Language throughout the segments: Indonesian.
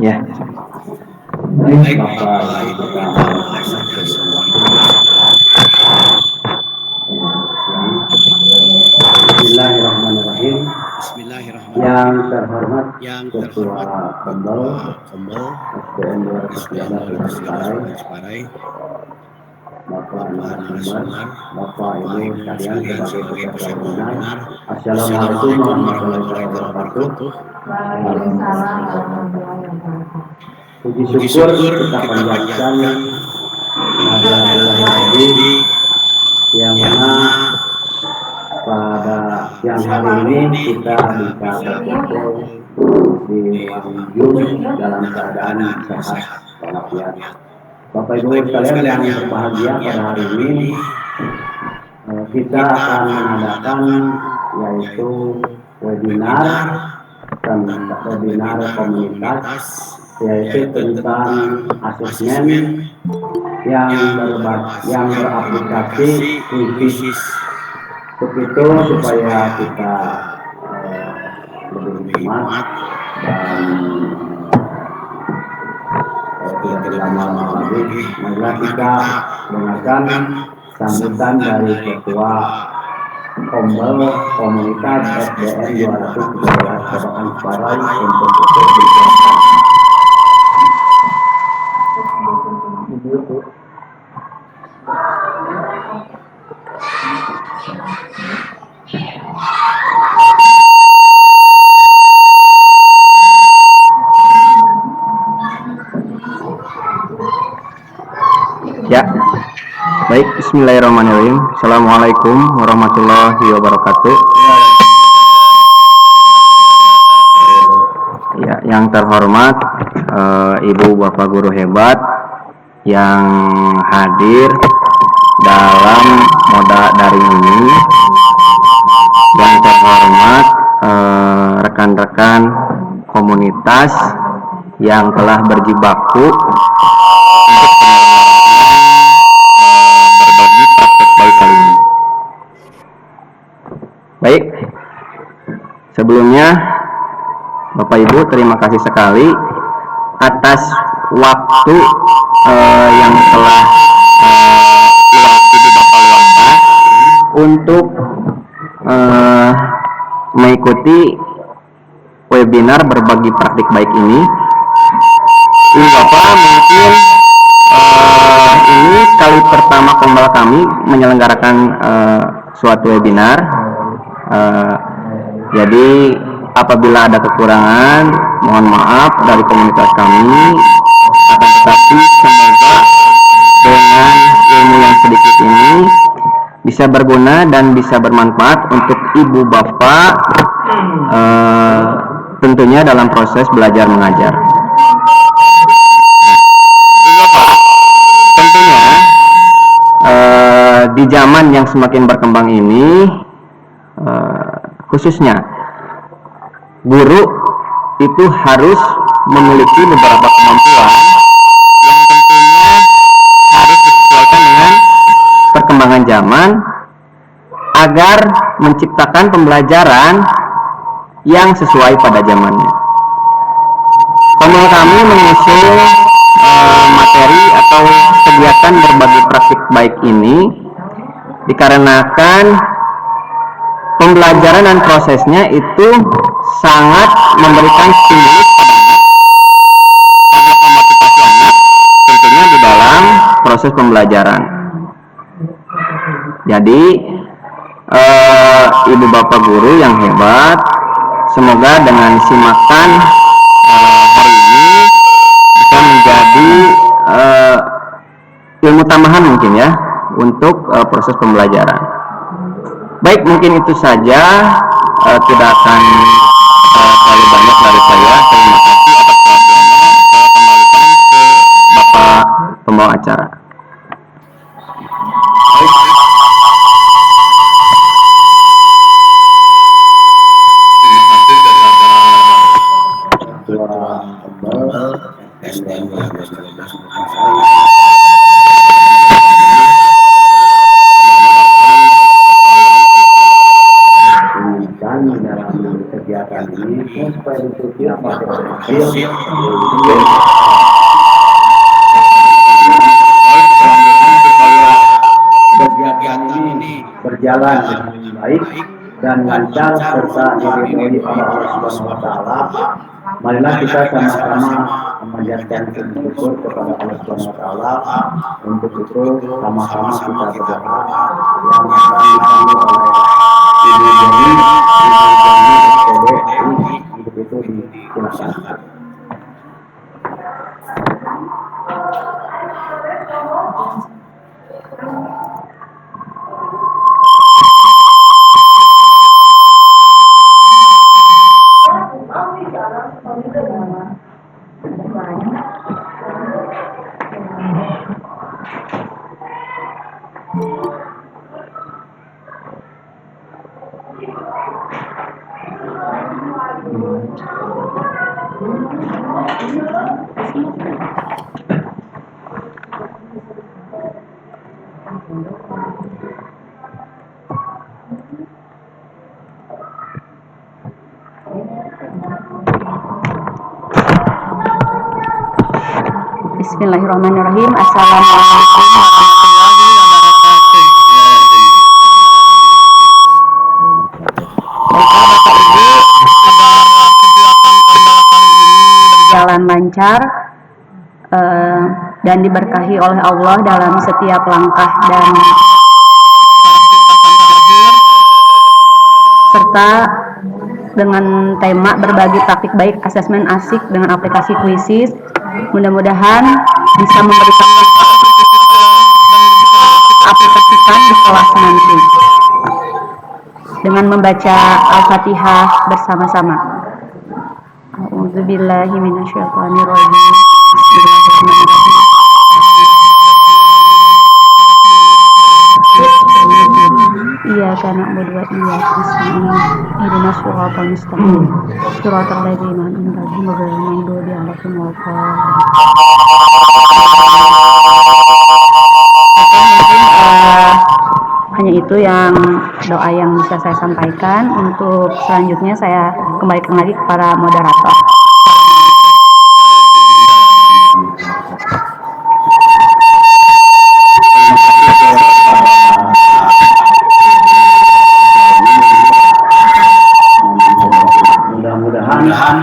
Ya. Baik Bapak Ibu kita mulai saja semuanya. Bismillahirrahmanirrahim. Yang Bismillahirrahmanirrahim. terhormat Yang Ketua terhormat Kombel Ketua Kombel SDN SDN 2013 Ciparai, 2013 Ciparai, Bapak Bapak narasumber, narasumber, Bapak Bapak Ibu Ibu sekalian sekalian sebagai sebagai peserta peserta webinar. webinar. Assalamualaikum Assalamualaikum warahmatullahi warahmatullahi wabarakatuh. wabarakatuh. Waalaikumsalam warahmatullahi wabarakatuh. Puji Puji syukur syukur kita kita panjatkan panjatkan kehadirat Allah yang yang hadir, hadir, yang yang mana mana pada pada siang siang hari hari ini ini kita kita bisa bisa berkumpul berkumpul di di ruang ruang Zoom Zoom dalam dalam keadaan keadaan sehat sehat walafiat. walafiat. Bapak Ibu Bapak Ibu sekalian sekalian yang yang berbahagia berbahagia pada pada hari hari ini, ini, kita kita akan akan mengadakan mengadakan yaitu yaitu webinar webinar tentang tentang webinar webinar komunitas, komunitas, yaitu yaitu tentang tentang asesmen asesmen yang yang beraplikasi beraplikasi krisis. krisis. Untuk Untuk itu itu supaya supaya kita kita lebih lebih hikmat hikmat dan tidak tidak berlama-lama berlama-lama lagi, lagi, marilah marilah kita kita dengarkan dengarkan sambutan sambutan dari dari Ketua Ketua Kombel Komunitas Komunitas SDN SDN 213 213 Kobakan Kobakan Ciparai Ciparai untuk untuk ikut dijelaskan. Ya. Baik, bismillahirrahmanirrahim. Assalamualaikum warahmatullahi wabarakatuh. Ya, yang terhormat Ibu Bapak guru hebat yang hadir dalam moda daring ini. Yang terhormat rekan-rekan komunitas yang telah berjibaku untuk berbagi praktek baik kali ini. Baik, sebelumnya Bapak Ibu terima kasih sekali atas waktu yang telah untuk mengikuti webinar berbagi praktik baik ini. Ibu Bapak mungkin ini kali pertama Kombel kami menyelenggarakan suatu webinar. Jadi apabila ada kekurangan, mohon maaf dari komunitas kami. Akan tetapi semoga dengan ilmu yang sedikit ini bisa berguna dan bisa bermanfaat untuk ibu bapak tentunya dalam proses belajar mengajar. Tentunya di zaman yang semakin berkembang ini, khususnya guru itu harus memiliki beberapa kemampuan yang tentunya harus disesuaikan dengan perkembangan zaman agar menciptakan pembelajaran yang sesuai pada zamannya. Kombel kami mengusung materi atau kegiatan berbagi praktik baik ini dikarenakan pembelajaran dan prosesnya itu sangat memberikan stimulus pada anak, sangat memotivasi anak tentunya di dalam proses pembelajaran. Jadi ibu bapak guru yang hebat, semoga dengan simakan hari ini bisa menjadi ilmu tambahan mungkin ya untuk proses pembelajaran. Baik, mungkin itu saja, tidak akan terlalu banyak dari saya. Terima kasih atas perhatiannya. Saya kembalikan ke Bapak pembawa acara. Ketua Kombel SDN SDN 213 213 Kobakan Ciparai. Ciparai. Dan dalam kegiatan kegiatan ini supaya diikuti pakai Siap. kegiatan ini berjalan dengan baik dan lancar serta diridhoi oleh Allah Subhanahu wa taala. Marilah kita sama-sama memanjatkan puji syukur kepada Allah Subhanahu wa taala. Untuk itu sama-sama kita berdoa yang akan dipanggil oleh Ibu Jani, untuk itu disilakan. Bismillahirrahmanirrahim. Assalamualaikum warahmatullahi wabarakatuh. Bapak Ibu, agar kegiatan pada kali ini berjalan lancar dan diberkahi oleh Allah dalam setiap langkah dan serta dengan tema berbagi praktik baik asesmen asik dengan aplikasi Quizzes. Mudah-mudahan bisa memberikan manfaat dan bisa kita aplikasikan di kelas nanti dengan membaca Al-Fatihah bersama-sama. A'udzubillahi minasyaitonirrajim. Bismillahirrahmanirrahim. Iyyaka na'budu wa iyyaka nasta'in. Ihdinas siratal mustaqim. Siratal ladzina an'amta 'alaihim ghairil maghdubi 'alaihim waladdallin. Hanya itu yang doa yang bisa saya sampaikan. Untuk selanjutnya saya kembalikan lagi kepada moderator. Mudah-mudahan dengan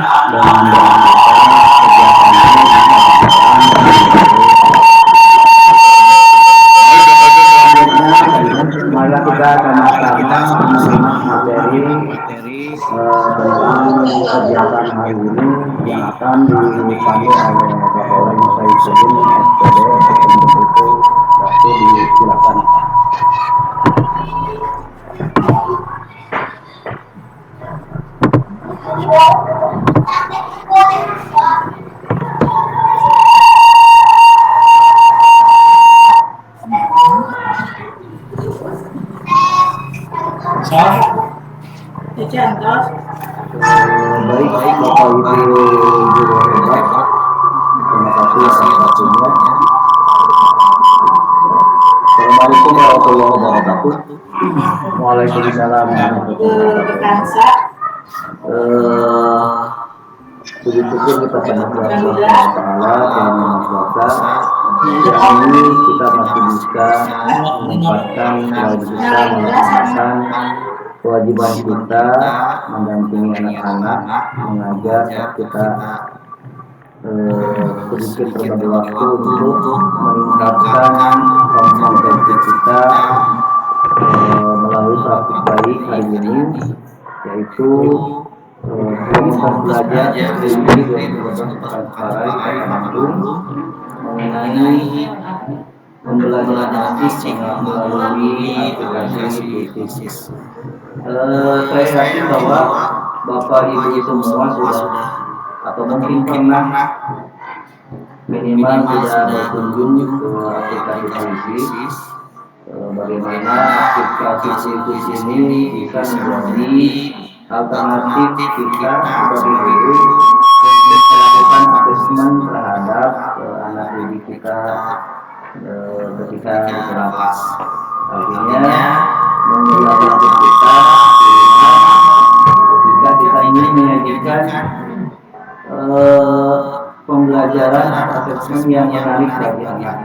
marilah kita sama-sama menyimak materi tentang kegiatan hari ini yang akan dipanggil oleh Bapak Wali Saifudin SPD. Untuk itu waktu disilakan. Baik Bapak Ibu guru hebat, terima kasih atas waktunya. Assalamualaikum warahmatullahi wabarakatuh. Waalaikumsalam warahmatullahi wabarakatuh. Puji syukur kita pada Allah Taala yang Maha Kuasa. Ini kita masih bisa menempatkan melaksanakan kewajiban kita mendampingi anak-anak, mengajar kita sedikit berbagi waktu untuk meningkatkan kompetensi kita melalui praktik baik hari ini, yaitu komunitas belajar ini mengenai pembelajaran asik melalui aplikasi Quizzes. Saya yakin bahwa Bapak Ibu semua sudah atau mungkin pernah minimal sudah berkunjung ke aplikasi Quizzes. Bagaimana aplikasi Quizzes ini bisa menjadi alternatif kita sebagai guru melakukan asesmen terhadap anak didik kita ketika di kelas. Artinya menjadi kita ketika kita ingin menyajikan pembelajaran atau asesmen yang menarik bagi anak.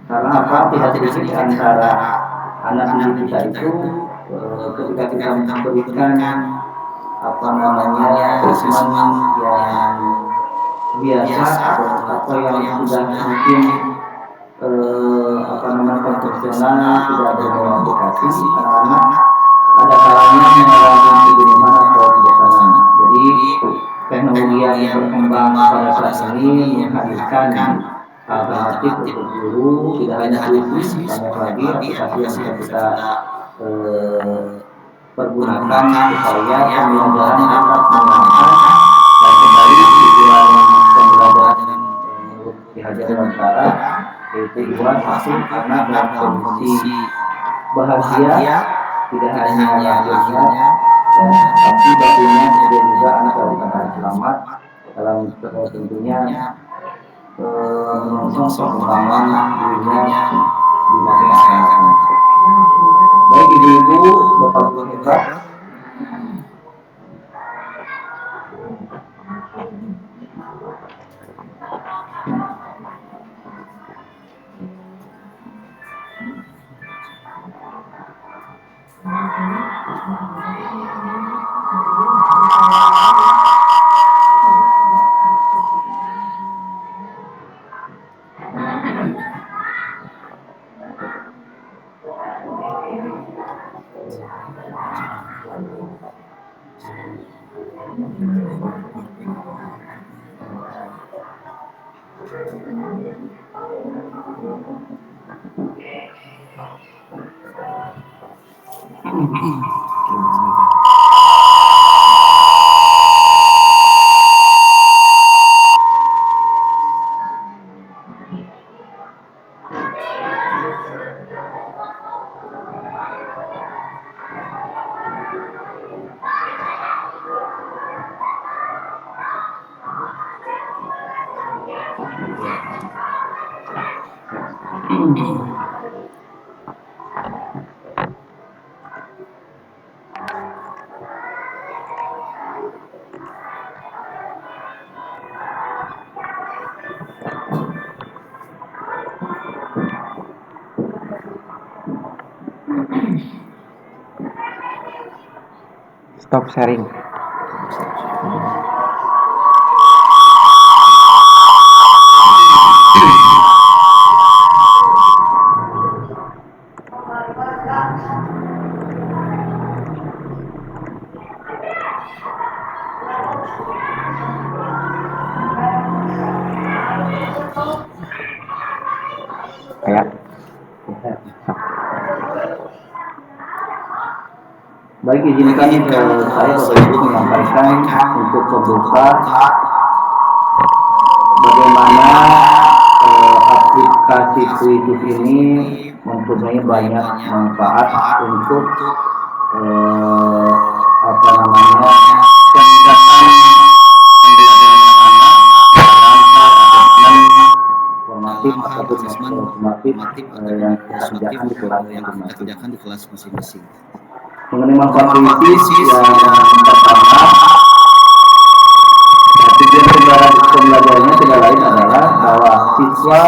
Karena apa? Tidak sedikit antara anak didik kita itu ketika kita memberikan asesmen yang biasa atau yang sudah mungkin konvensional, tidak berbawa aplikasi, anak-anak ada kalanya mengalami kebingungan atau kebosanan. Jadi teknologi yang berkembang pada saat ini menghadirkan alternatif untuk guru, tidak hanya puisi, banyak lagi aplikasi yang bisa kita pergunakan supaya pembelajaran tetap menyenangkan dan kembali tujuan pembelajaran dihajar Nusantara, yaitu tujuan masuk anak dalam kondisi bahagia, tidak hanya lahirnya, tapi batinnya kemudian juga anak dalam keadaan selamat dalam tentunya menyongsong perkembangan dirinya di masa yang akan datang. Baik ibu-ibu, bapak-ibu hebat, Stop sharing. Kayak baik izinkan saya Bapak Ibu menyampaikan untuk pembuka bagaimana aplikasi Kuitus ini mempunyai banyak manfaat untuk peningkatan pembelajaran anak dalam hal asesmen formatif ataupun sumatif yang kita kerjakan di kelas masing-masing. Mengenai manfaat Kuitus yang pertama, tujuan pembelajarannya tidak lain adalah bahwa siswa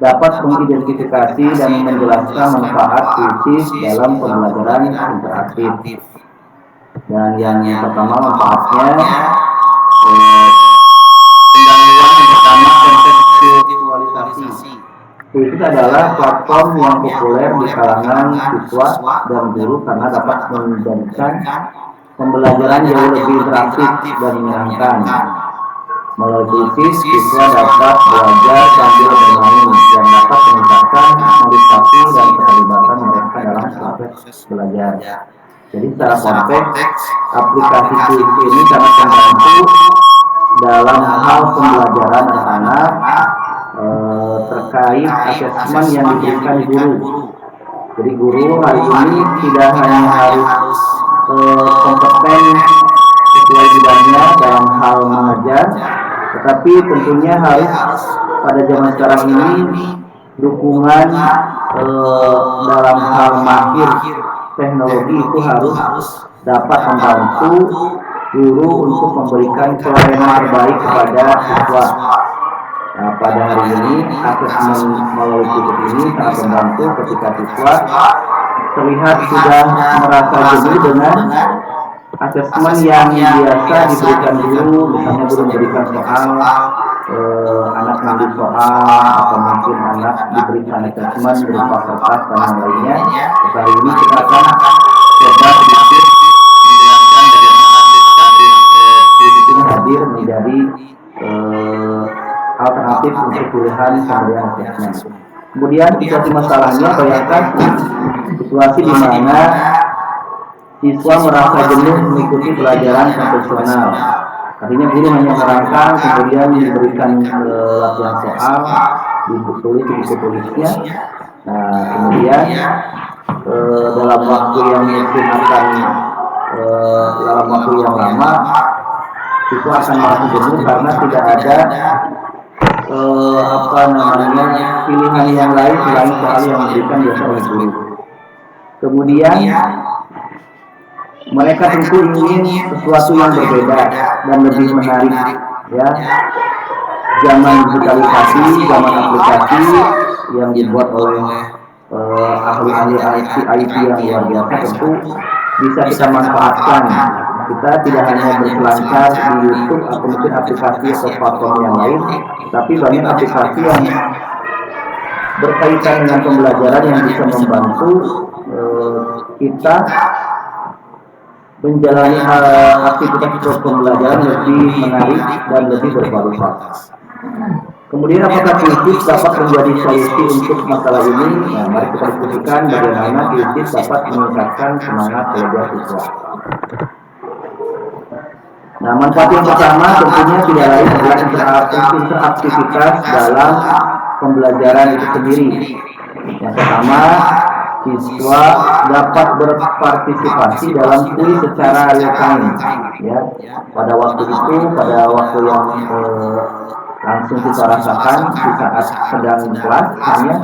dapat mengidentifikasi dan menjelaskan manfaat Kuitus dalam pembelajaran interaktif. Dan yang pertama manfaatnya pendahuluan yang pertama kontekstualisasi. Kuitus adalah platform yang populer di kalangan siswa dan guru karena dapat menjadikan pembelajaran jauh lebih interaktif dan menyenangkan. Melalui Kuitus, siswa dapat belajar sambil bermain yang dapat meningkatkan motivasi dan keterlibatan mereka dalam proses belajar. Jadi secara konteks, aplikasi Kuitus ini sangat membantu dalam hal pembelajaran anak-anak terkait asesmen yang diberikan guru. Jadi guru hari ini tidak hanya harus kompeten sesuai bidangnya dalam hal mengajar, tetapi tentunya harus pada zaman sekarang ini dukungan dalam hal mahir teknologi itu harus dapat membantu guru untuk memberikan pelayanan terbaik kepada siswa. Nah, pada hari ini asesmen melalui titik ini sangat membantu ketika siswa terlihat sudah merasa jenuh dengan asesmen yang biasa diberikan guru, misalnya guru memberikan soal, anak mengambil soal, atau mungkin anak diberikan asesmen berupa kertas dan yang lainnya. Hari ini kita akan coba sedikit menjelaskan bagaimana asesmen hadir menjadi alternatif untuk pilihan pemberian asesmen. Kemudian situasi masalahnya, bayangkan situasi di mana siswa merasa jenuh mengikuti pelajaran konvensional. Artinya guru hanya merangkang, kemudian diberikan latihan soal, ditulis di buku tulisnya. Nah, kemudian dalam waktu yang mungkin akan dalam waktu yang lama, siswa akan merasa jenuh karena tidak ada pilihan yang lain selain soal yang diberikan biasa oleh guru. Kemudian mereka tentu ingin sesuatu yang berbeda dan lebih menarik, ya. Zaman digitalisasi, zaman aplikasi yang dibuat oleh ahli-ahli IT yang luar biasa tentu bisa kita manfaatkan. Kita tidak hanya berselancar di YouTube atau mungkin aplikasi atau platform yang lain, tapi banyak aplikasi yang berkaitan dengan pembelajaran yang bisa membantu kita menjalani aktivitas pembelajaran lebih menarik dan lebih berkualitas. Kemudian apakah kritis dapat menjadi solusi untuk masalah ini? Nah, mari kita diskusikan bagaimana kritis dapat meningkatkan semangat belajar siswa. Nah, manfaat yang pertama tentunya tidak lain adalah interaktivitas dalam pembelajaran itu sendiri. Yang pertama, siswa dapat berpartisipasi dalam kuis secara real time, ya. Pada waktu itu, pada waktu yang langsung kita rasakan di saat sedang kelas, hanya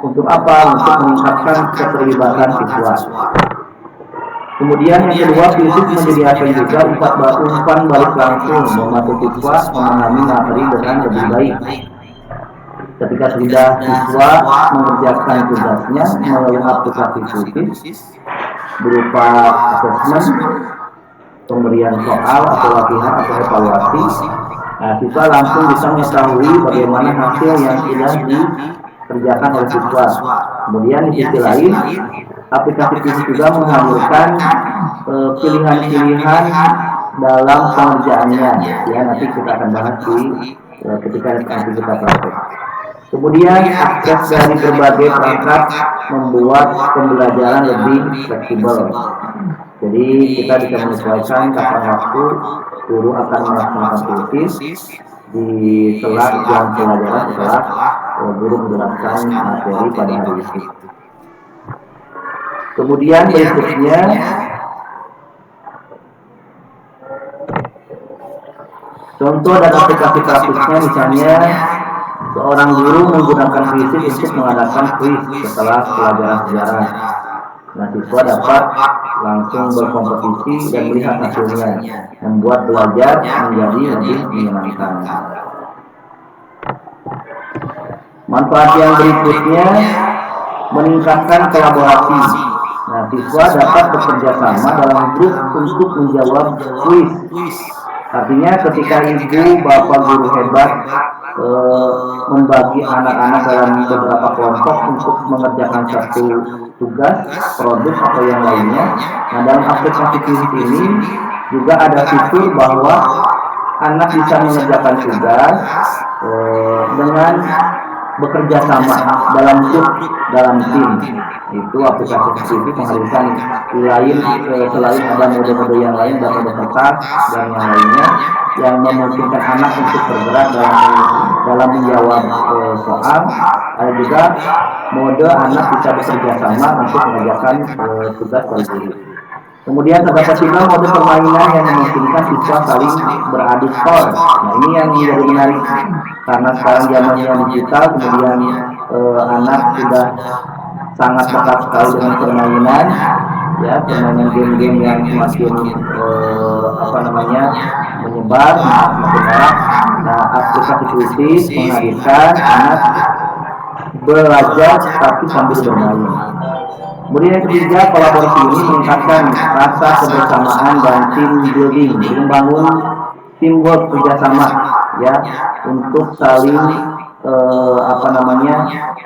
untuk apa? Untuk meningkatkan keterlibatan siswa. Kemudian yang kedua, fisik menyediakan juga umpan balik langsung, membantu siswa memahami materi dengan lebih baik. Ketika sudah siswa mengerjakan tugasnya melalui aplikasi kuis berupa asesmen, pemberian soal atau latihan atau evaluasi, nah, siswa langsung bisa mengetahui bagaimana hasil yang sudah dikerjakan oleh siswa. Kemudian di sisi lain, aplikasi kuis juga menghadirkan pilihan-pilihan dalam pengerjaannya, ya. Nanti kita akan bahas ketika nanti kita praktek. Kemudian akses dari berbagai perangkat membuat pembelajaran lebih fleksibel. Jadi kita bisa menyesuaikan kapan waktu guru akan melaksanakan kuis di sela jam pelajaran setelah guru menjelaskan materi pada hari itu. Kemudian berikutnya, contoh dan aplikasi praktisnya, misalnya seorang guru menggunakan fisik untuk mengadakan kuis setelah pelajaran sejarah. Nah, siswa dapat langsung berkompetisi dan melihat hasilnya, membuat belajar menjadi lebih menyenangkan. Manfaat yang berikutnya, meningkatkan kolaborasi. Nah, siswa dapat bekerja sama dalam grup untuk menjawab kuis. Artinya ketika ibu, bapak guru hebat membagi anak-anak dalam beberapa kelompok untuk mengerjakan satu tugas, produk atau yang lainnya. Nah, dalam aplikasi kuis ini juga ada fitur bahwa anak bisa mengerjakan tugas dengan bekerja sama dalam grup, dalam tim. Itu aplikasi seperti menghadirkan selain ada mode-mode yang lain dan mode kertas dan yang lainnya yang memungkinkan anak untuk bergerak dalam menjawab soal. Ada juga mode anak bisa bekerja sama untuk mengerjakan tugas guru. Kemudian terdapat juga mode permainan yang memungkinkan siswa saling beradu skor. Nah, ini yang menjadi menarik karena sekarang zamannya digital, kemudian anak sudah sangat dekat sekali dengan permainan. ya, permainan game-game yang semakin menyebar, semakin marak. Nah, aplikasi Quizizz menghadirkan anak belajar tapi sambil bermain. Kemudian yang ketiga, kolaborasi ini meningkatkan rasa kebersamaan dan team building, membangun teamwork, kerjasama, ya, untuk saling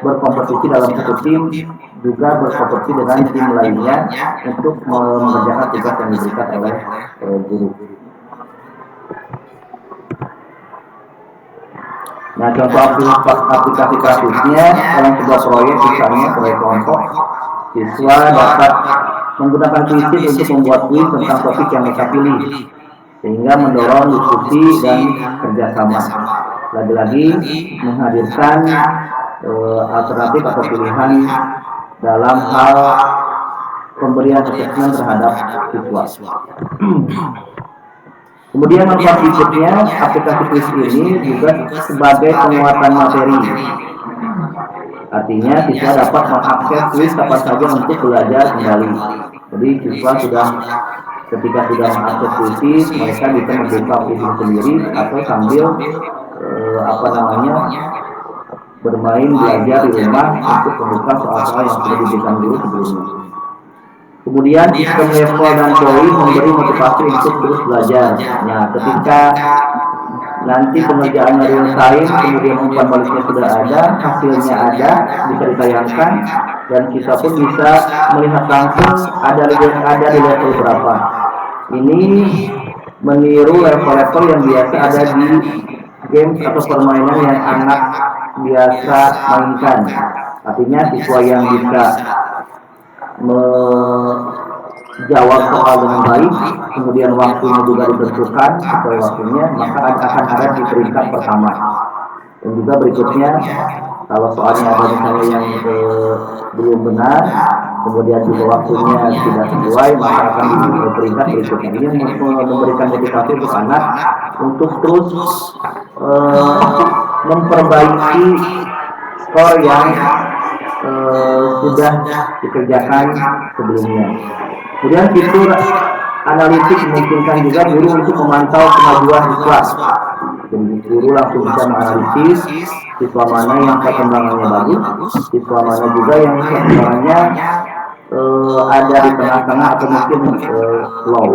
berkompetisi dalam satu tim, juga berkompetisi dengan tim lainnya untuk mengerjakan tugas yang diberikan oleh guru. Nah, contoh aplikasi kasusnya dalam sebuah proyek, misalnya proyek kelompok, siswa dapat menggunakan Quizizz untuk membuat kuis tentang topik yang mereka pilih, sehingga mendorong diskusi dan kerjasama. Lagi-lagi menghadirkan alternatif atau pilihan dalam hal pemberian asesmen terhadap siswa. Kemudian manfaat berikutnya, aplikasi Quizizz ini juga sebagai penguatan materi. Artinya siswa dapat mengakses kuis kapan saja untuk belajar kembali. Jadi siswa ketika sudah mengakses Quizizz, mereka bisa membuka Quizizz sendiri atau sambil bermain belajar di rumah untuk membuka soal-soal yang sudah diberikan guru sebelumnya. Kemudian sistem level dan poin memberi motivasi untuk terus belajar. Nah, ketika nanti pengerjaan real time, kemudian umpan baliknya sudah ada, hasilnya ada, bisa ditayangkan, dan kita pun bisa melihat langsung ada di level berapa. Ini meniru level-level yang biasa ada di game atau permainan yang anak biasa mainkan. Artinya siswa yang bisa menjawab soal dengan baik, kemudian waktunya juga ditentukan sesuai waktunya, maka akan ada di peringkat pertama. Dan juga berikutnya, kalau soalnya ada misalnya yang belum benar, kemudian juga waktunya tidak sesuai, maka akan di peringkat berikutnya. Ini memberikan motivasi untuk anak untuk terus memperbaiki skor yang sudah dikerjakan sebelumnya. Kemudian fitur analitik memungkinkan juga guru untuk memantau kemajuan siswa. Jadi guru langsung bisa menganalisis siswa mana yang perkembangannya bagus, siswa mana juga yang perkembangannya ada di tengah-tengah atau mungkin low.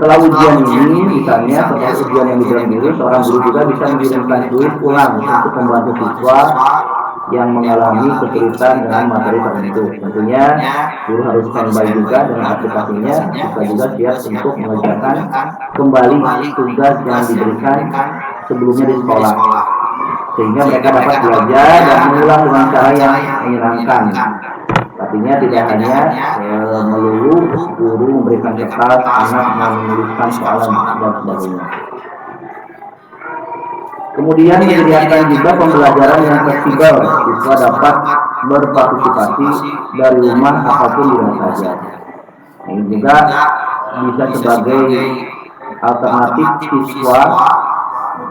Setelah ujian ini, misalnya setelah ujian yang diberikan guru, seorang guru juga bisa mengirimkan kuis ulang untuk membantu siswa yang mengalami kesulitan dengan materi tertentu. Tentunya guru harus standby juga dengan aplikasinya, siswa juga siap untuk mengerjakan kembali tugas yang diberikan sebelumnya di sekolah, sehingga mereka dapat belajar dan mengulang dengan cara yang menyenangkan. Artinya tidak hanya melulu guru memberikan kertas, anak menuliskan soalan dan sebagainya. Kemudian menyediakan juga pembelajaran yang fleksibel, siswa dapat berpartisipasi dari rumah ataupun di mana saja. Ini juga bisa sebagai alternatif siswa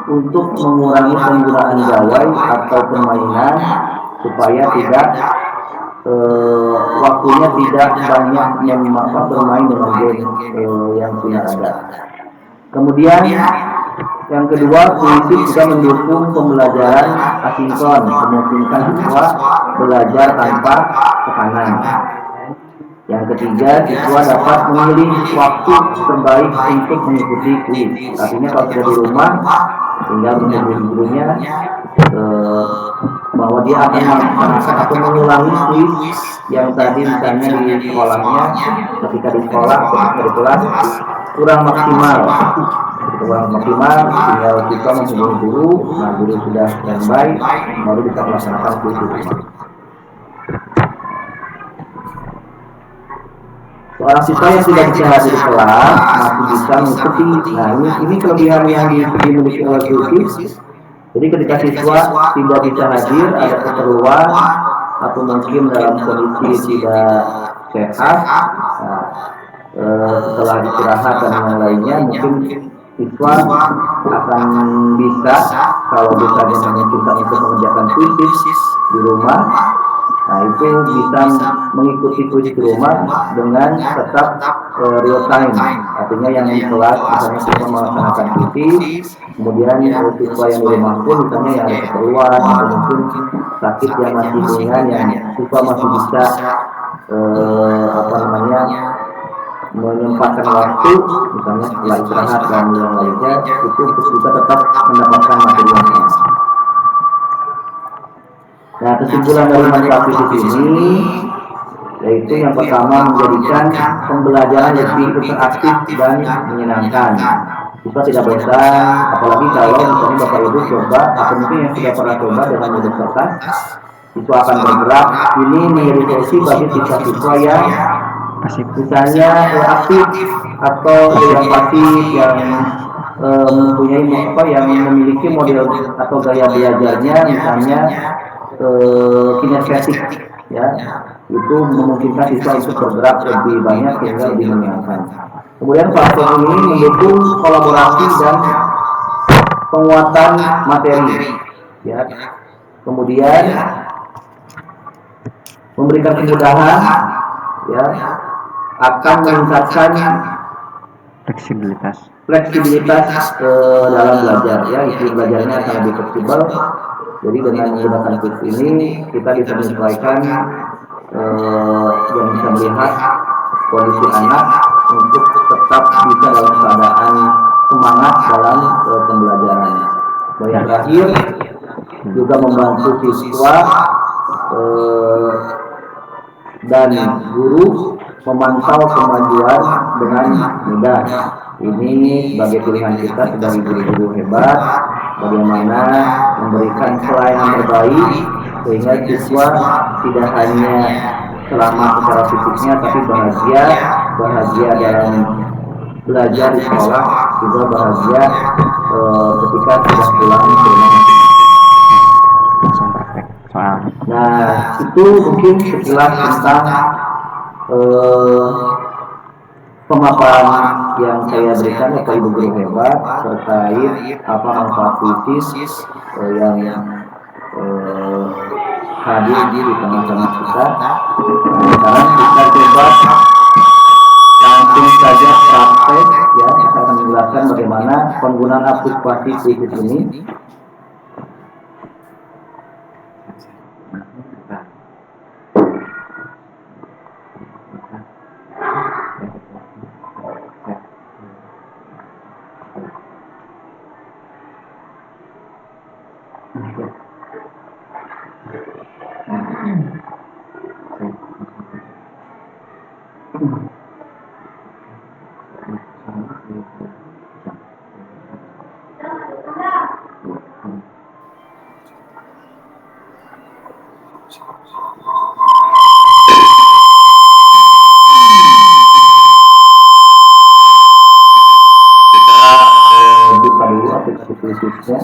untuk mengurangi penggunaan gawai atau permainan supaya tidak waktunya tidak banyak bermain dengan game yang sudah ada. Kemudian yang kedua, Quizizz juga mendukung pembelajaran asinkron, memungkinkan siswa belajar tanpa tekanan. Yang ketiga, siswa dapat memilih waktu terbaik untuk mengikuti kuis. Artinya kalau sudah di rumah, tinggal menunggu gurunya bahwa dia akan melaksanakan atau mengulangi kuis yang tadi misalnya di sekolahnya, ketika di sekolah atau di kelas kurang maksimal, tinggal kita menghubungi guru, nah guru sudah standby, baru bisa melaksanakan kuis itu. Seorang siswa yang tidak bisa hadir di kelas masih bisa mengikuti. Nah ini kelebihan yang dimiliki oleh Quizizz. Jadi ketika siswa tidak bisa hadir, ada keperluan atau mungkin dalam kondisi tidak sehat, setelah istirahat dan yang lainnya, mungkin siswa akan bisa, kalau bisa memungkinkan untuk mengerjakan Quizizz di rumah. Nah, itu bisa mengikuti kuis di rumah dengan tetap real time. Artinya yang kelas misalnya kita melaksanakan kuis, kemudian siswa yang di rumah pun misalnya yang ada keperluan atau mungkin sakit yang masih ringan, yang siswa masih bisa menyempatkan waktu, misalnya setelah istirahat dan yang lainnya, itu untuk bisa tetap mendapatkan materi yang sama. Nah, kesimpulan dari masalah fisik ini yaitu yang pertama menjadikan pembelajaran lebih interaktif dan menyenangkan. Siswa tidak bosan, apalagi kalau misalnya Bapak Ibu coba atau mungkin yang sudah pernah coba dengan model kertas, siswa akan bergerak. Ini menjadi solusi bagi siswa-siswa yang misalnya aktif atau yang pasif, yang mempunyai yang memiliki model atau gaya belajarnya misalnya kinestetik, ya, itu memungkinkan siswa untuk bergerak lebih banyak sehingga lebih menyenangkan. Kemudian platform ini mendukung kolaborasi dan penguatan materi, ya. Kemudian memberikan kemudahan, ya, akan meningkatkan fleksibilitas dalam belajar, ya. Isi belajarnya akan lebih fleksibel. Jadi dengan menggunakan kuis ini kita bisa menyesuaikan yang bisa melihat kondisi anak untuk tetap bisa dalam keadaan semangat dalam pembelajaran. Dan yang terakhir juga membantu siswa dan guru memantau kemajuan dengan mudah. Ini sebagai pilihan kita sebagai guru-guru hebat, bagaimana memberikan pelayanan terbaik sehingga siswa tidak hanya selamat secara fisiknya, tapi bahagia dalam belajar di sekolah, juga bahagia ketika sudah pulang ke rumah. Nah, itu mungkin sekilas tentang pemaparan yang saya berikan kepada ibu guru hebat terkait apa manfaat kuis yang hadir di tengah-tengah kita. Sekarang kita coba langsung saja praktek, ya. Saya akan menjelaskan bagaimana penggunaan aplikasi kuis ini. Buka dulu aplikasi kuisnya.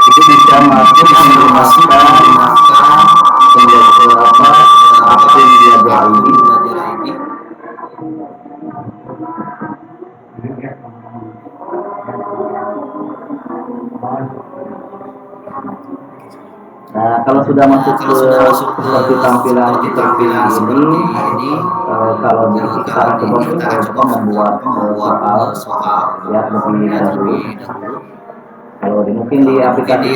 Itu bisa masuk menggunakan akun belajar ID. Nah, kalau sudah masuk ke seperti tampilan seperti ini, kalau kita coba membuat soal, ya, lebih dahulu. Kalau mungkin di aplikasi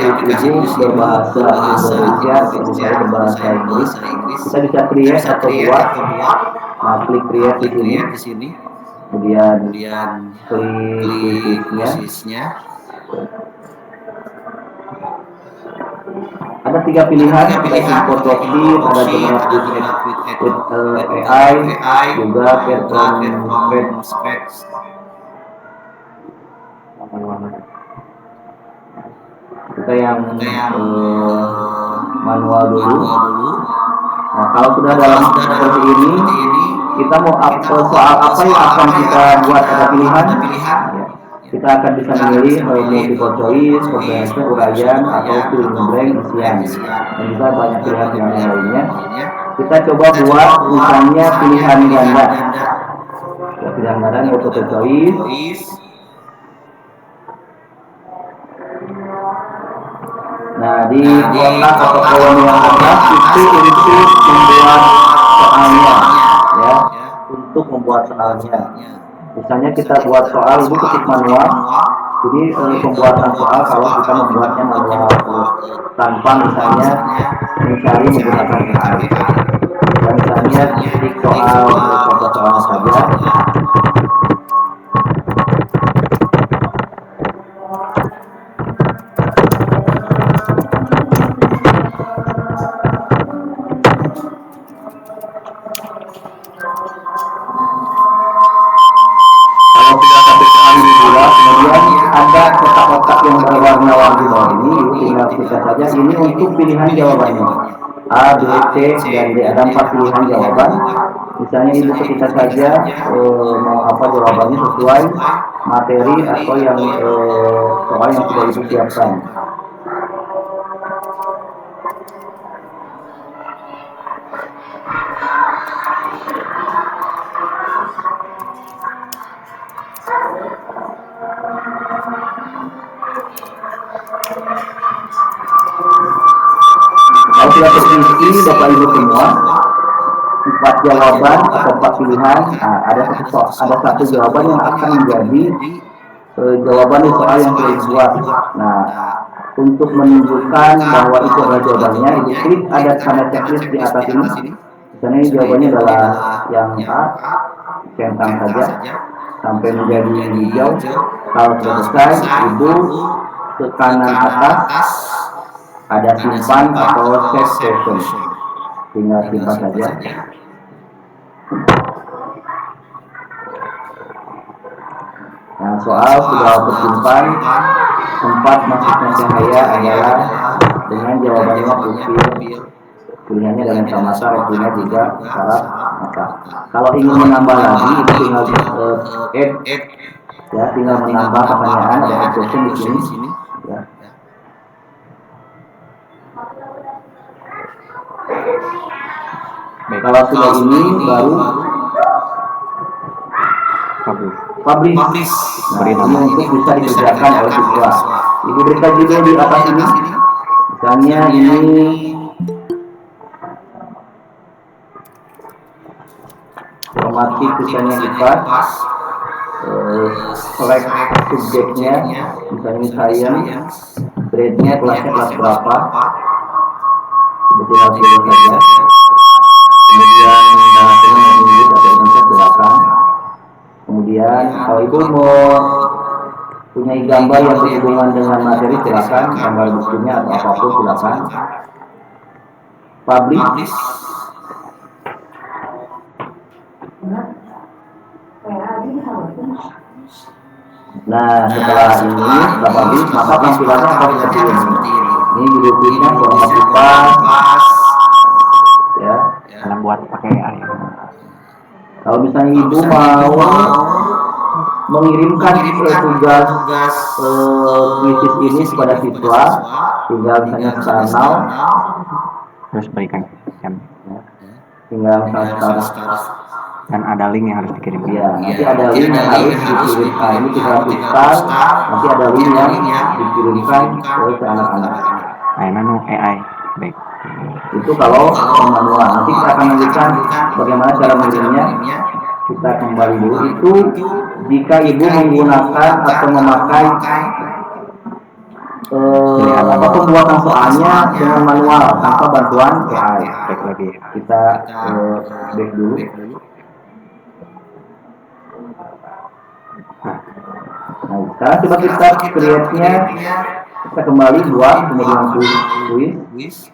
ibu berbahasa Indonesia, misalnya berbahasa Inggris, kita bisa create atau buat. Nah, klik create di sini, kemudian klik kuisnya. Ada 3 pilihan, ada import document, ada generate with AI, juga perform specs. kita yang manual dulu. Nah, kalau sudah dalam seperti ini, kita mau soal apa yang akan kita buat ada pilihan. Kita akan bisa memilih multiple choice, comprehension, uraian, atau fill in the blank, isian, dan juga banyak pilihan-pilihan yang lainnya. Kita coba buat misalnya pilihan ganda. Ya, pilihan ganda multiple choice. Nah, di kotak atau kolom yang atas itu untuk membuat soalnya, ya, untuk membuat soalnya. Misalnya kita buat soal ini ketik manual, jadi pembuatan soal kalau kita membuatnya manual tanpa misalnya mencari menggunakan AI. Dan misalnya ketik soal contoh soalnya saja. Kemudian ada kotak-kotak yang berwarna-warni bawah ini, tinggal kita saja ini untuk pilihan jawabannya A, B, C, dan D. Ada 4 pilihan jawaban. Misalnya ibu ketika saja mau apa jawabannya sesuai materi atau yang soal yang sudah ibu siapkan. Kalau sudah terisi Bapak Ibu semua 4 jawaban atau 4 pilihan, nah, ada satu jawaban yang akan menjadi jawaban di soal yang sudah dibuat. Nah, untuk menunjukkan bahwa itu adalah jawabannya, ibu klik ada tanda checklist di atas ini. Misalnya ini jawabannya adalah yang A, centang saja sampai menjadi hijau. Kalau sudah selesai, ibu ke kanan atas ada simpan atau save session, tinggal simpan saja. Nah, soal sudah tersimpan, tempat masuknya cahaya adalah dengan jawabannya putih, pilihannya dengan kacamata, retina juga syarat mata. Kalau ingin menambah lagi, itu tinggal add, ya, tinggal menambah pertanyaan, ada exception di sini, ya. Baik. Kalau sudah ini baru publish. Nah, ini untuk bisa dikerjakan oleh siswa. Ibu berikan judul di atas ini. Misalnya ini formatif misalnya IPA, select subjeknya, misalnya science, grade-nya kelasnya kelas berapa, betul harus pilih saja. Kemudian hasilnya Inggris atau Indonesia silakan. Kemudian kalau ibu mau punya gambar yang berhubungan dengan materi silakan, gambar bukunya atau apapun silakan. Publish. Nah, setelah ini publish, maka tampilannya akan seperti ini. Ini judulnya format IPA, ya. Karena buat pakai AI. Kalau misalnya ibu mau mengirimkan tugas krisis ini kepada siswa, tinggal misalnya channel, Terus berikan jam. tinggal misalnya Dan ada link yang harus dikirim. ya, nanti ada link yang harus dikirimkan. Ini kita lakukan, nanti ada link yang dikirimkan ke anak-anak. Nano AI. Baik. Itu kalau manual. Nanti kita akan lanjutkan bagaimana cara mengirimnya. Kita kembali dulu. Itu jika ibu menggunakan atau memakai apa pembuatan soalnya dengan manual tanpa bantuan AI. Baik lagi. Kita back dulu. Nah, sekarang coba kita create-nya, kita kembali buat kemudian quiz.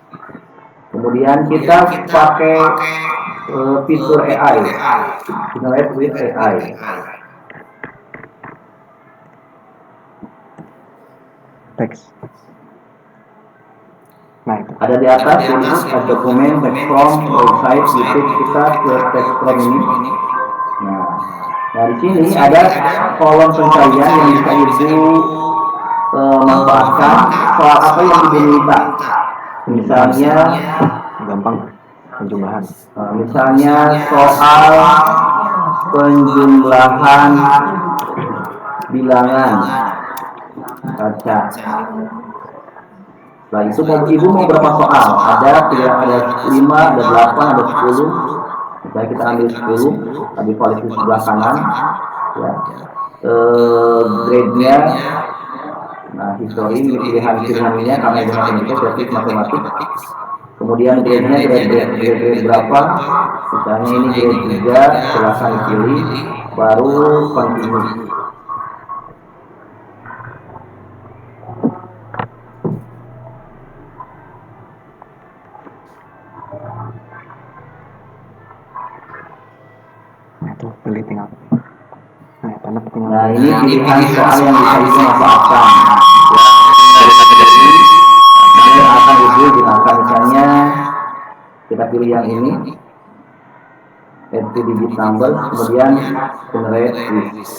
Kemudian kita pakai fitur AI, generate with AI. Teks. Ada di atas input a dokumen text from website YouTube kita ke text from ini. Nah, dari sini ada kolom pencarian yang bisa ibu manfaatkan soal apa yang ibu minta. Misalnya gampang penjumlahan. Misalnya soal penjumlahan bilangan kaca. Setelah itu ibu mau berapa soal? Ada 5, ada 8, ada 10. Misalnya kita ambil 10, ambil kualitas sebelah kanan, ya. Grade-nya, nah history pilihan-pilihannya karena itu matematik. Kemudian grade-nya grade berapa? Misalnya ini grade 3, silahkan pilih, baru continue. Itu pilih tinggal. Nah ini pilihan soal yang bisa ibu manfaatkan. Yang akan ibu gunakan, misalnya kita pilih yang ini, add to digit number, kemudian generate quiz.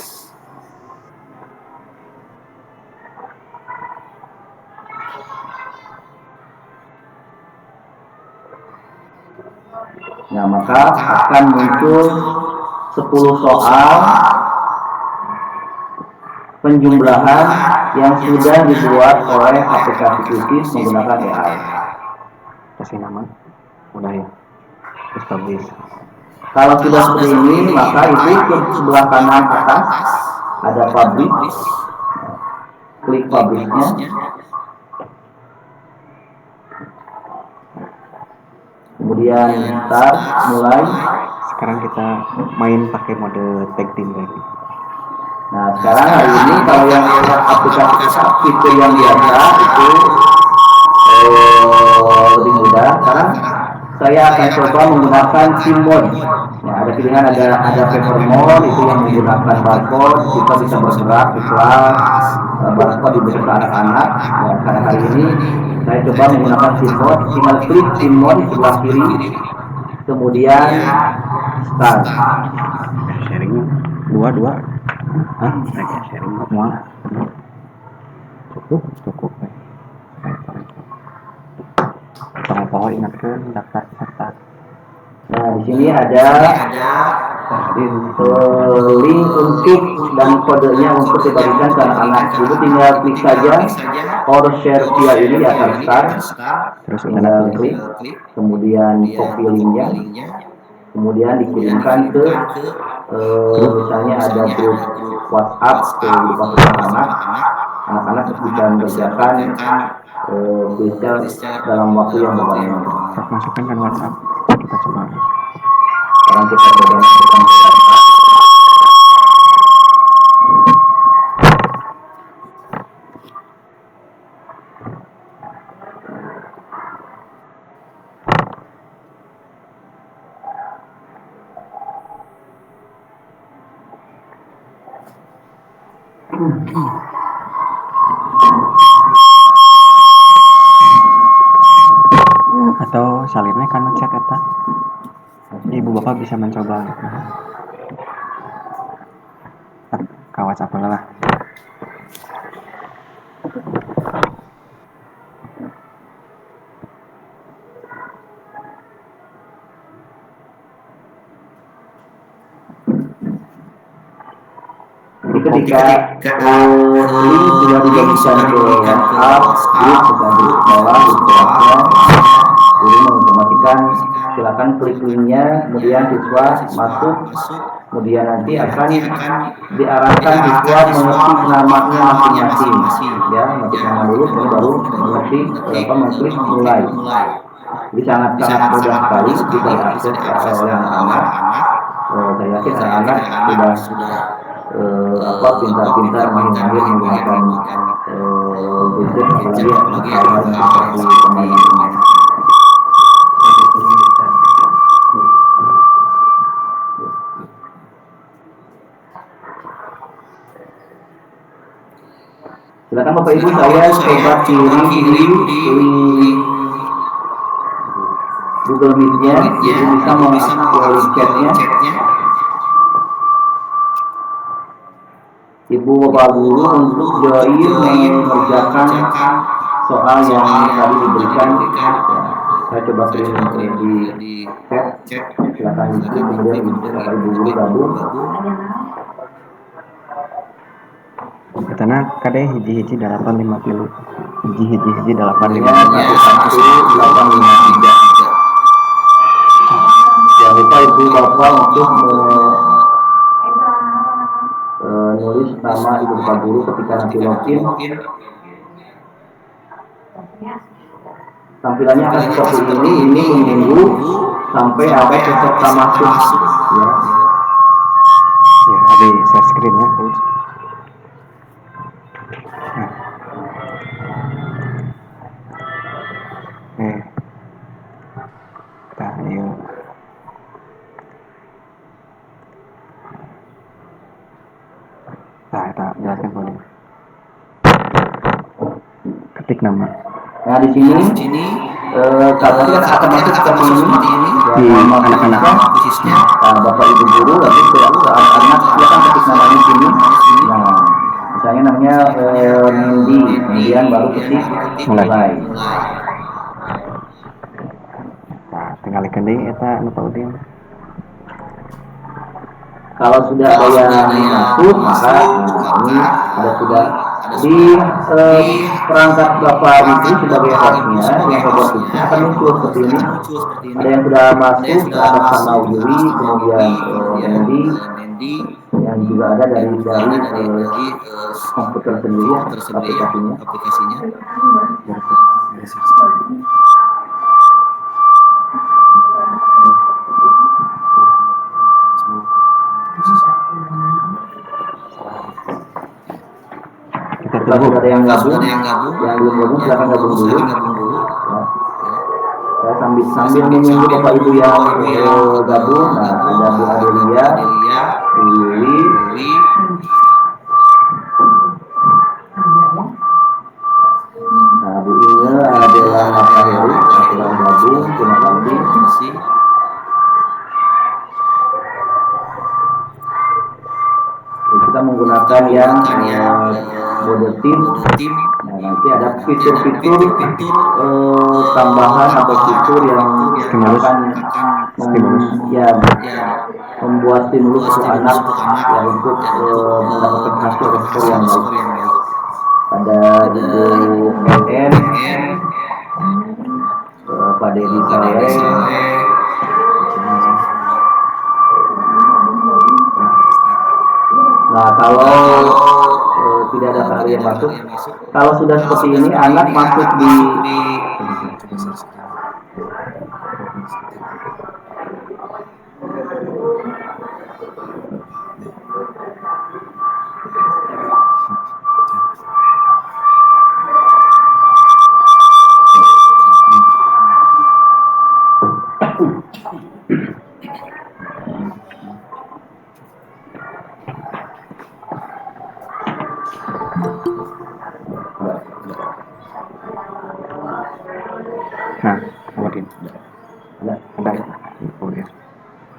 Nah maka akan muncul 10 soal penjumlahan yang sudah dibuat oleh aplikasi Quizzes menggunakan AI. Kasih nama, udah ya. Terus publish. Kalau sudah seperti ini, maka itu ke sebelah kanan atas ada publish. Klik publishnya. Kemudian start, mulai. Sekarang kita main pakai mode tag team lagi. Nah sekarang hari ini kalau yang aplikasi fitur yang biasa itu lebih mudah. Sekarang saya akan coba menggunakan team mode. Nah, ada pilihan ada paper mode itu yang menggunakan barcode, kita bisa bergerak di kelas, barcode diberikan ke anak-anak. Nah, karena hari ini saya coba menggunakan team mode, tinggal klik team mode di sebelah kiri, kemudian start. Sharingnya dua. Hah? Sharing semua. Cukup. Tolong ingatkan daftar peserta. Nah, di sini ada link untuk dan kodenya untuk dibagikan ke anak-anak. Ibu tinggal klik saja or share via ini di atas start. Terus Tinggal klik, kemudian copy linknya, kemudian dikirimkan ke misalnya ada grup WhatsApp ke grup anak-anak. Anak-anak bisa mengerjakan kuisnya dalam waktu yang berbarengan. Masukkan kan WhatsApp. Kita coba. Sekarang kita coba masukkan ke WhatsApp. Atau salinnya kan chat eta. Ibu bapak bisa mencoba ke WhatsApp lah. Ketika link sudah dibagikan ke WhatsApp, grup di sekolah, di kelasnya, guru menginformasikan silakan klik linknya, kemudian siswa masuk, kemudian nanti akan diarahkan siswa mengetik namanya masing-masing, ya, mengetik nama dulu, kemudian baru mengetik mengklik mulai. Jadi sangat mudah sekali bisa diakses oleh anak-anak. Saya yakin anak-anak sudah pintar-pintar mahir-mahir menggunakan gadget, apalagi hal-hal seperti pemain. Silakan Bapak Ibu, saya coba kirim link Google Meet-nya, Ibu bisa mengakses chat-nya. Ibu Bapak Guru untuk join mengerjakan soal yang tadi diberikan. Ya, saya coba screen di chat. Silakan itu kemudian Bapak Ibu Guru gabung. Katanya kadeh hiji-hiji 850. Hiji-hiji 850. 853. Jangan lupa Ibu Bapak untuk nulis nama Ibu Bapak Guru ketika nanti login. Tampilannya akan seperti ini menunggu sampai ada peserta masuk. Ya. Ya, ada share screen ya. Nah, yuk. Nah, kita jelaskan boleh. Ketik nama. Nah di sini kalau kan akan masuk seperti ini Di anak-anak khususnya Bapak Ibu Guru nanti saat anak silakan ketik namanya di sini. Nah misalnya namanya Nindi, kemudian baru ketik mulai. Nah, tinggal dikendi eta anu Udin. Kalau sudah ada yang masuk maka ini ada sudah di perangkat Bapak Ibu sebagai hostnya yang robot itu akan muncul seperti ini. Ada yang sudah masuk atas nama Ujuri, kemudian Nendi, yang juga ada dari komputer sendiri ya, aplikasinya. Kalau sudah ada yang gabung, yang belum gabung silakan gabung dulu. Ya. Saya sambil menunggu Bapak Ibu yang gabung. Nah, ada Bu Adelia, Bu Yuli, nah Bu Inge, Adela Matahari, telah gabung. Terima kasih. Kita menggunakan yang mode tim. Nah, nanti ada fitur-fitur tambahan atau fitur yang akan membuat stimulus untuk anak ya untuk mendapatkan hasil respon yang baik. Ada Ibu NN, Pak Dedi Saleh, nah kalau tidak ada kali yang masuk, kalau sudah seperti ini anak masuk di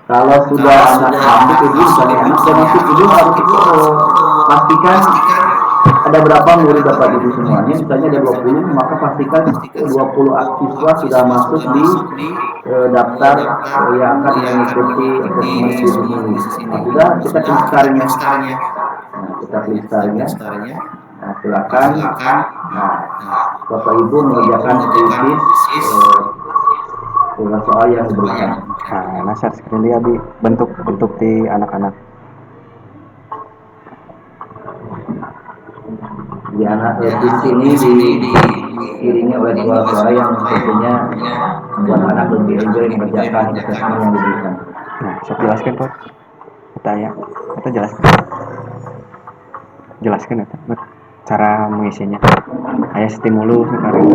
kalau sudah anak masuk itu misalnya anak sudah masuk itu harus pastikan ada berapa murid Bapak Ibu semuanya, misalnya ada 20, maka pastikan 20 siswa sudah masuk di daftar yang akan mengikuti assessment di sini. Nah, sudah kita klik startnya. Nah, kita klik startnya. Nah, silakan. Nah, Bapak Ibu mengerjakan kuis soal yang diberikan. Nah, share screen dia di bentuk di anak-anak. Di anak di sini diiringi oleh suara-suara yang tentunya buat anak lebih enjoy mengerjakan assessment yang diberikan. Nah, saya jelaskan Pak. Kita jelaskan itu cara mengisinya. Kayak stimulus sekarang.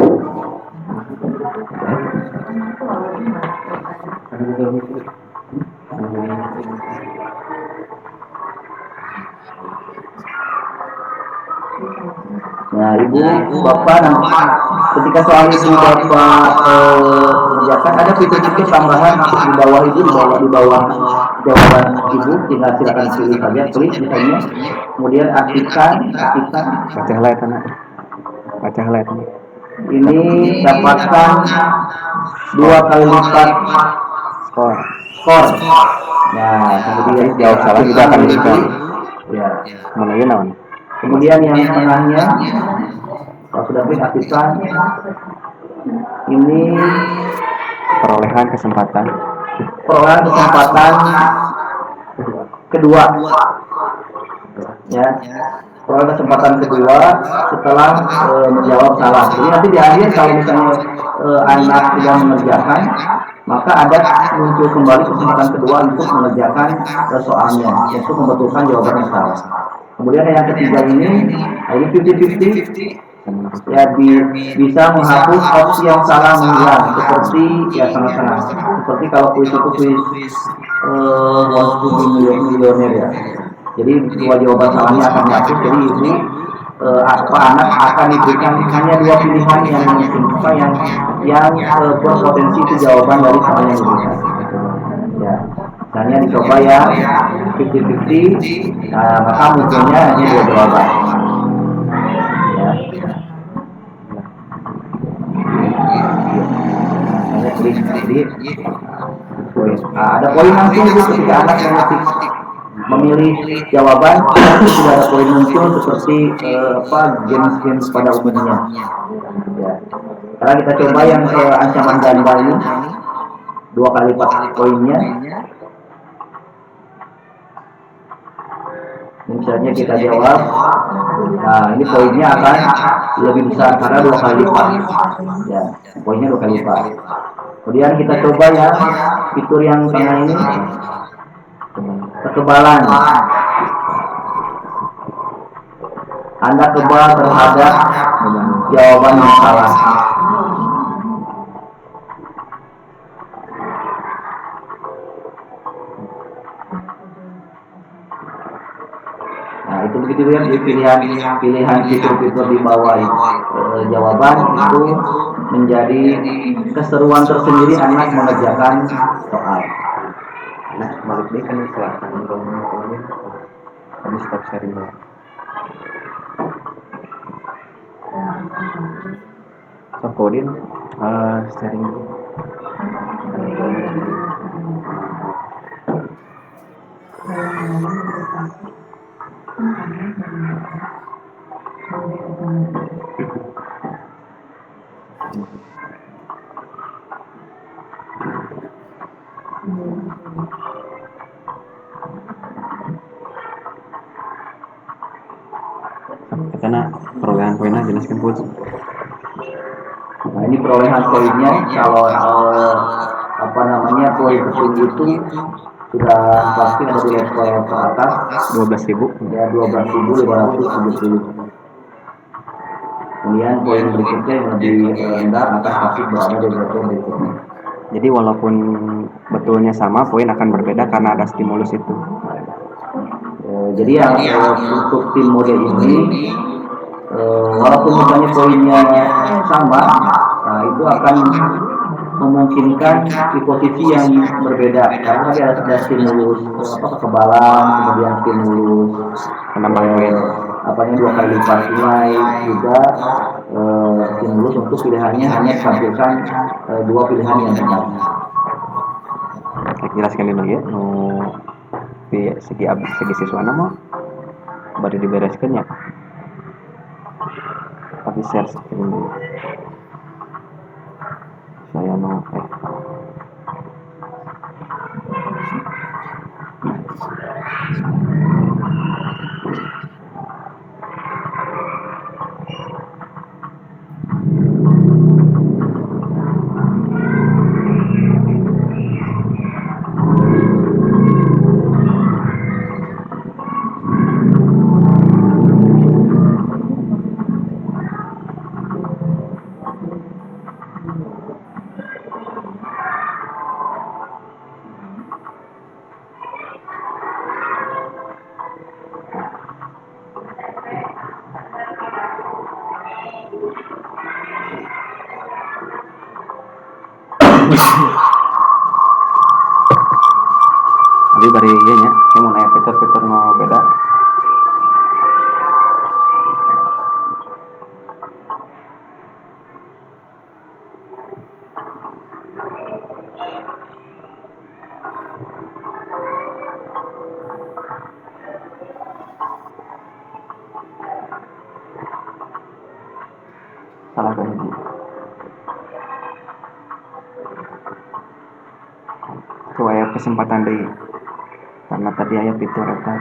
Nah, Ibu, Bapak nanti ketika soal itu Bapak mengerjakan. Ada fitur-fitur tambahan di bawah itu, di bawah jawaban ibu, tinggal silakan pilih saja, klik misalnya, kemudian aktifkan. Baca helai tanah. Baca helai tanah. Ini dapatkan 2 kali lipat Skor. Nah, kemudian jawab salah juga akan diskon. Ya. Mana ya naon? Kemudian yang tengahnya, kalau sudah klik aktifkan, ini Perolehan kesempatan kedua, ya, perolehan kesempatan kedua setelah menjawab salah. Jadi nanti di akhir kalau misalnya anak sudah mengerjakan, maka ada muncul kembali kesempatan kedua untuk mengerjakan soalnya, untuk membetulkan jawaban yang salah. Kemudian yang ketiga ini 50-50, ya bisa menghapus opsi yang salah menghilang, seperti ya sangat-sangat seperti kalau kuis itu kuis want to be millionaire ya. Jadi 2 jawaban salahnya akan dihapus. Jadi ibu anak akan diberikan hanya 2 pilihan yang mungkin yang berpotensi itu jawaban dari soal yang diberikan. Ya, misalnya dicoba ya 50-50, maka munculnya hanya 2 jawaban. Ya. Hanya klik poin. Ada poin langsung itu ketika anak memilih jawaban, sudah ada poin muncul seperti games pada umumnya. Ya. Sekarang kita coba yang ancaman ganda ini, 2 kali lipat poinnya. Misalnya kita jawab, nah ini poinnya akan lebih besar karena 2 kali lipat. Ya, poinnya 2 kali lipat. Kemudian kita coba ya fitur yang tengah ini, kekebalan. Anda kebal terhadap jawaban yang salah. Nah, itu begitu ya, pilihan fitur-fitur di bawah jawaban itu menjadi keseruan tersendiri anak mengerjakan soal. Nah, balik deh kan kelas ngomongin tadi stop sharing dulu. Stop kodin sharing dulu. Karena perolehan poinnya jelaskan coach. Nah, ini perolehan poinnya kalau poin tertinggi itu sudah pasti ada di level teratas 12.000 ya 12.570. Kemudian poin berikutnya yang lebih rendah akan pasti berada di level berikutnya. Jadi walaupun betulnya sama, poin akan berbeda karena ada stimulus itu. Jadi untuk tim mode ini, walaupun misalnya poinnya sama, nah itu akan memungkinkan di posisi yang berbeda karena tadi ada stimulus kekebalan, kemudian stimulus penambahan poin, 2 kali lipat nilai, juga stimulus untuk pilihannya hanya tampilkan 2 pilihan yang benar. Jelaskan dulu ya, di segi siswana mah baru dibereskan ya, tapi share screen dulu. Saya mau tapi bari ieu nya mun aya fitur-fitur nu beda. Salah kahiji. Coba aya kesempatan deui. Karena tadi aya fitur eta.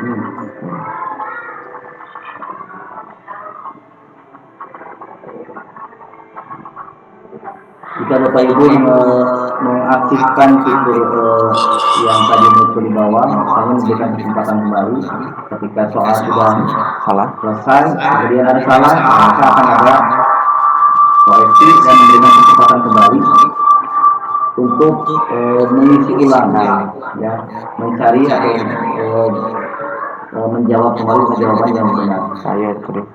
Jika Bapak Ibu mengaktifkan fitur yang tadi muncul di bawah, saya memberikan kesempatan kembali. Ketika soal sudah Salah. selesai, kemudian ada salah, maka akan ada koreksi dan memberikan kesempatan kembali untuk mengisi ulang, ya, mencari atau menjawab kembali jawaban yang benar. Saya itu deh.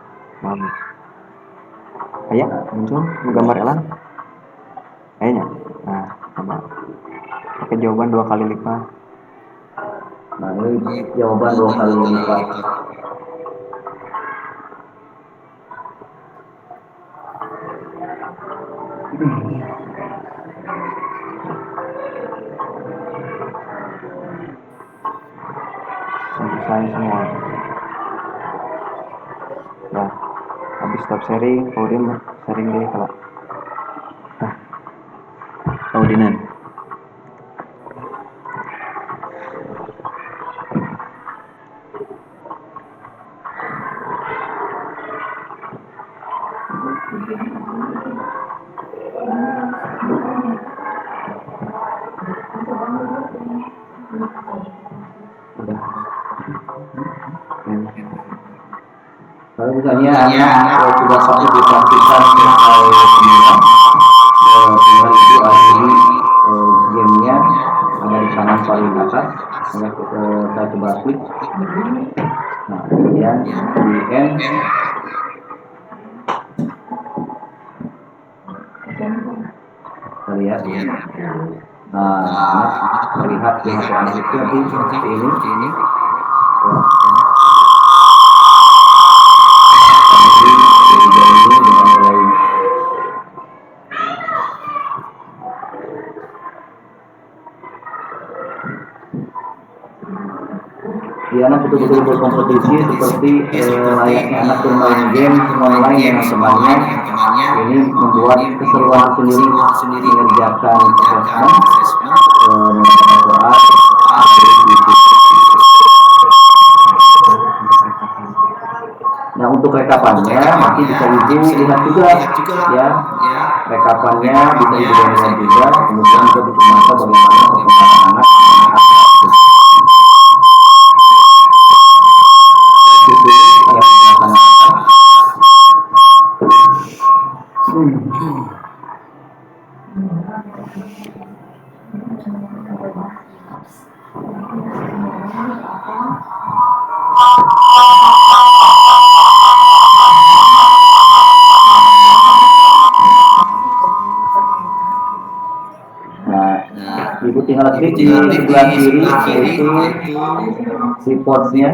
Aya muncul gambar elang. Ayahnya. Nah, sama. Pakai jawaban 2 kali lipat. Nah, ini jawaban 2 kali lipat. Selesai semua. Nah, habis stop sharing, kemudian sharing deh kalau. Nah, kemudian. Kalau misalnya anak sudah sampai dipraktikkan sampai semua, tinggal itu akhiri gamenya ada di kanan paling atas. Saya coba klik. Nah, kemudian di end. Kita lihat. Nah, terlihat di HP anak itu seperti ini. Di anak betul-betul berkompetisi seperti layaknya anak bermain game online dengan temannya. Ini membuat keseruan sendiri mengerjakan assessment, mengerjakan doa. Nah, untuk rekapannya nanti bisa Ibu lihat juga, ya. Rekapannya bisa Ibu lihat juga, kemudian juga bisa memantau bagaimana perkembangan anak. Ibu tinggal klik di sebelah kiri yaitu reports-nya.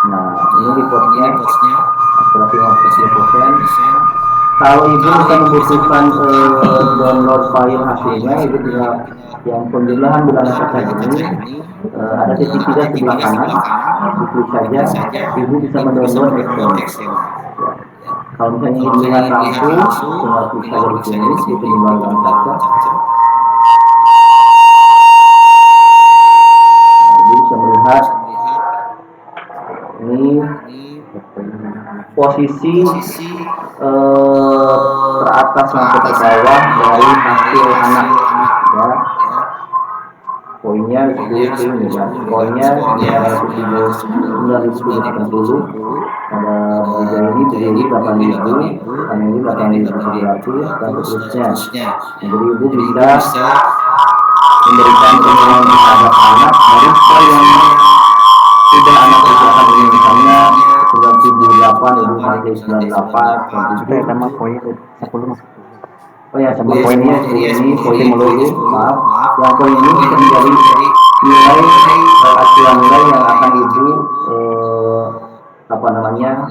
Nah, ini reports-nya akurasi 50%. Kalau Ibu bisa membutuhkan download file hasilnya, Ibu tinggal yang pemilihan bulan apa ini ada titik 3 sebelah kanan, diklik saja, Ibu bisa mendownload Excel. Kalau misalnya ingin melihat langsung, tinggal klik saja di sini, di penjualan dalam kaca. Ibu bisa melihat ini posisi teratas sampai ke bawah dari hasil anak, ya. Poinnya itu ya. Poinnya 9.780. Ada berdiri ini 8.000, ini 8.700 dan seterusnya. Jadi Ibu bisa memberikan penilaian terhadap anak dari skor yang sudah anak usahakan ini, misalnya 978, Ibu masih 98, dan juga Kita poin 10. Oh ya, sama poinnya ini poin melulu, maaf. Yang poin ini bisa menjadi nilai acuan nilai yang akan ibu apa namanya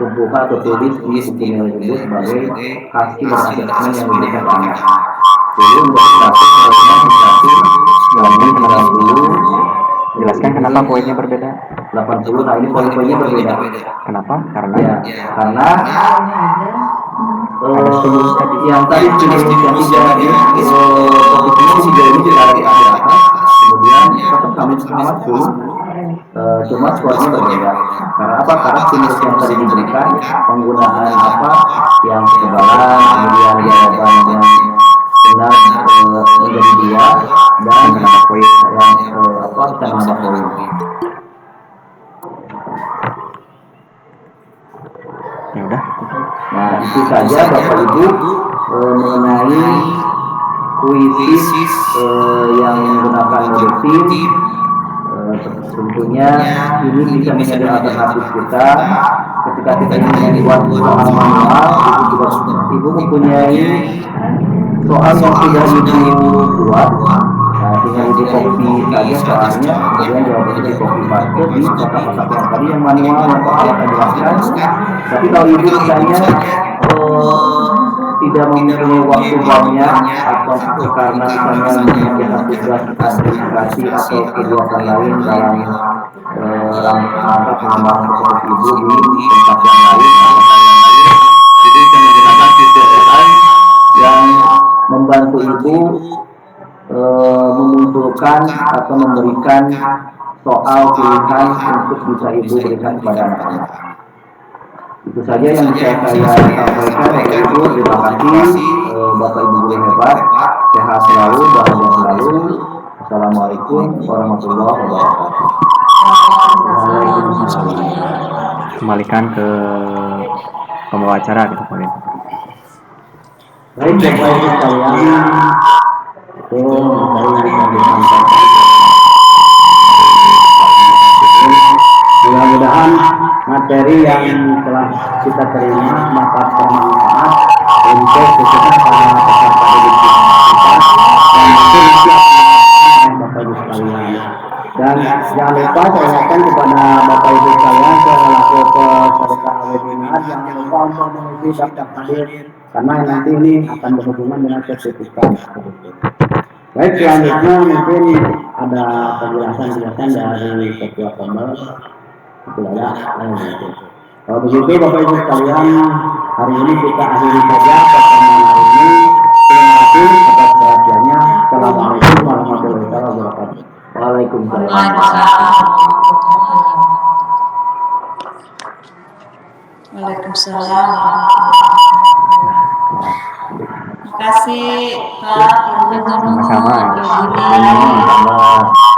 kumpulkan atau tulis di buku nilai tersebut sebagai hasil dari asesmen yang diberikan ke anak. Jadi untuk status nilainya status 90. Jelaskan kenapa poinnya berbeda. 80. Nah ini poin-poinnya berbeda. Kenapa? Karena Ya, karena yang tadi stimulus yang tidak di posisi tiga ini ditaruh di atas, kemudian tetap kami selamat full, cuma skornya berbeda. Karena apa? Karena stimulus yang tadi diberikan penggunaan apa yang kekebalan, kemudian jawaban yang benar menjadi 2 dan menambah poin yang apa bisa menambah poin. ya udah. Nah itu saja Bapak Ibu mengenai kuisis yang menggunakan mode tim. Tentunya ini bisa menjadi alternatif kita ketika kita ingin membuat soal manual. Ibu mempunyai soal yang sudah ibu buat, nah tinggal di copy saja soalnya, kemudian jawabannya di copy paste di kotak-kotak yang tadi yang manual yang soal akan jelaskan. Tapi kalau ibu misalnya tidak mempunyai waktu banyak atau karena misalnya mengerjakan tugas administrasi atau kegiatan lain dalam rangka pengembangan seperti ibu di tempat yang lain, jadi saya menggunakan sistem AI yang membantu ibu memunculkan atau memberikan soal pilihan untuk bisa ibu berikan kepada anak-anak. Itu saja yang bisa saya sampaikan. Bapak Ibu, terima kasih. Bapak Ibu guru hebat, sehat selalu, bahagia selalu. Assalamualaikum warahmatullahi wabarakatuh. Kembalikan ke pembawa acara kita boleh. Baik Bapak Ibu sekalian, itu dari yang disampaikan. Mudah-mudahan materi yang telah kita terima dapat bermanfaat untuk khususnya para peserta didik kita dan mungkin siap Bapak Ibu sekalian. Dan jangan lupa saya ingatkan kepada Bapak Ibu sekalian selaku peserta webinar, jangan lupa untuk mengisi daftar hadir karena nanti ini akan berhubungan dengan sertifikat. Baik, selanjutnya mungkin ada penjelasan dari Ketua Kombel. Kalau begitu Bapak Ibu sekalian, hari ini kita akhiri saja pertemuan hari ini. Terima kasih atas perhatiannya. Assalamualaikum warahmatullahi wabarakatuh. Waalaikumsalam. Waalaikumsalam. Terima kasih Pak. Sama-sama. Ibu.